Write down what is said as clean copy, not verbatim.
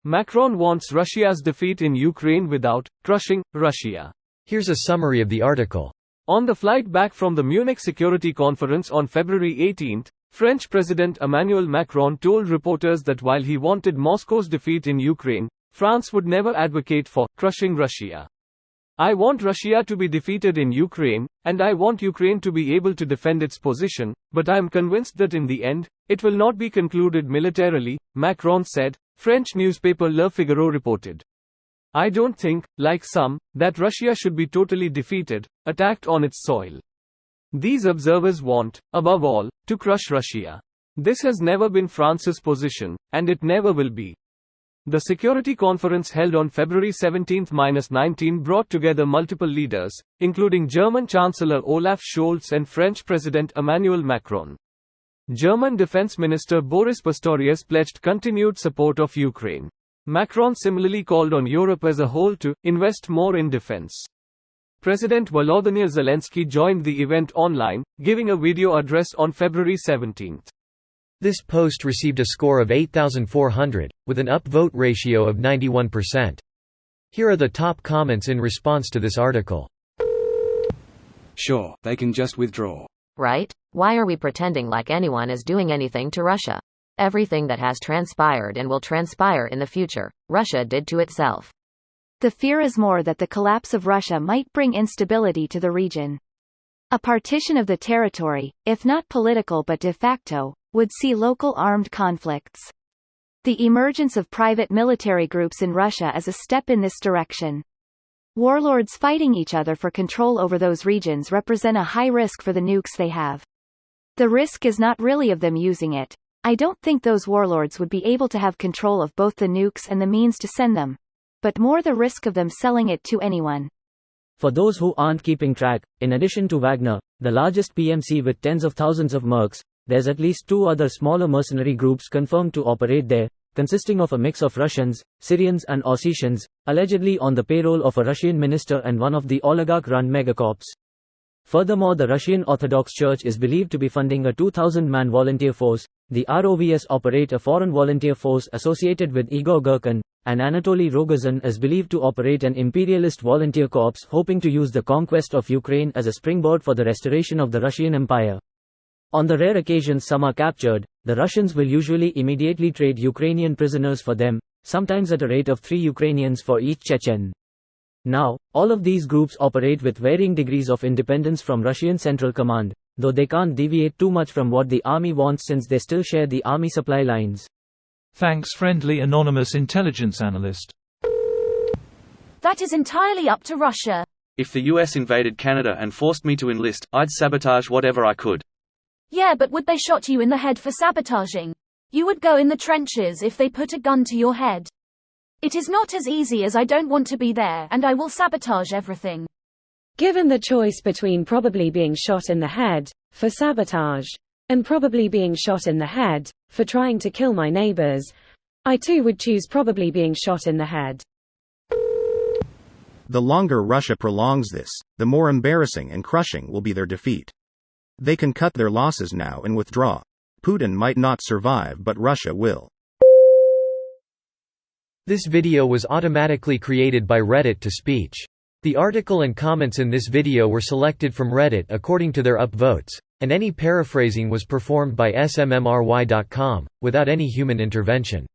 Macron wants Russia's defeat in Ukraine without crushing Russia. Here's a summary of the article. On the flight back from the Munich Security Conference on February 18, French President Emmanuel Macron told reporters that while he wanted Moscow's defeat in Ukraine, France would never advocate for crushing Russia. I want Russia to be defeated in Ukraine, and I want Ukraine to be able to defend its position, but I am convinced that in the end, it will not be concluded militarily, Macron said, French newspaper Le Figaro reported. I don't think, like some, that Russia should be totally defeated, attacked on its soil. These observers want, above all, to crush Russia. This has never been France's position, and it never will be. The security conference held on February 17-19 brought together multiple leaders, including German Chancellor Olaf Scholz and French President Emmanuel Macron. German Defense Minister Boris Pistorius pledged continued support of Ukraine. Macron similarly called on Europe as a whole to invest more in defense. President Volodymyr Zelensky joined the event online, giving a video address on February 17. This post received a score of 8,400, with an upvote ratio of 91%. Here are the top comments in response to this article. Sure, they can just withdraw. Right? Why are we pretending like anyone is doing anything to Russia? Everything that has transpired and will transpire in the future, Russia did to itself. The fear is more that the collapse of Russia might bring instability to the region. A partition of the territory, if not political but de facto, would see local armed conflicts. The emergence of private military groups in Russia is a step in this direction. Warlords fighting each other for control over those regions represent a high risk for the nukes they have. The risk is not really of them using it. I don't think those warlords would be able to have control of both the nukes and the means to send them, but more the risk of them selling it to anyone. For those who aren't keeping track, in addition to Wagner, the largest PMC with tens of thousands of mercs, there's at least 2 other smaller mercenary groups confirmed to operate there, consisting of a mix of Russians, Syrians and Ossetians, allegedly on the payroll of a Russian minister and one of the oligarch-run megacorps. Furthermore, the Russian Orthodox Church is believed to be funding a 2,000-man volunteer force. The ROVS operate a foreign volunteer force associated with Igor Girkin, and Anatoly Rogozin is believed to operate an imperialist volunteer corps hoping to use the conquest of Ukraine as a springboard for the restoration of the Russian Empire. On the rare occasions some are captured, the Russians will usually immediately trade Ukrainian prisoners for them, sometimes at a rate of 3 Ukrainians for each Chechen. Now, all of these groups operate with varying degrees of independence from Russian Central Command, though they can't deviate too much from what the army wants since they still share the army supply lines. Thanks, friendly anonymous intelligence analyst. That is entirely up to Russia. If the US invaded Canada and forced me to enlist, I'd sabotage whatever I could. Yeah, but would they shot you in the head for sabotaging? You would go in the trenches if they put a gun to your head. It is not as easy as I don't want to be there and I will sabotage everything. Given the choice between probably being shot in the head, for sabotage, and probably being shot in the head, for trying to kill my neighbors, I too would choose probably being shot in the head. The longer Russia prolongs this, the more embarrassing and crushing will be their defeat. They can cut their losses now and withdraw. Putin might not survive, but Russia will. This video was automatically created by Reddit to speech. The article and comments in this video were selected from Reddit according to their upvotes, and any paraphrasing was performed by smmry.com, without any human intervention.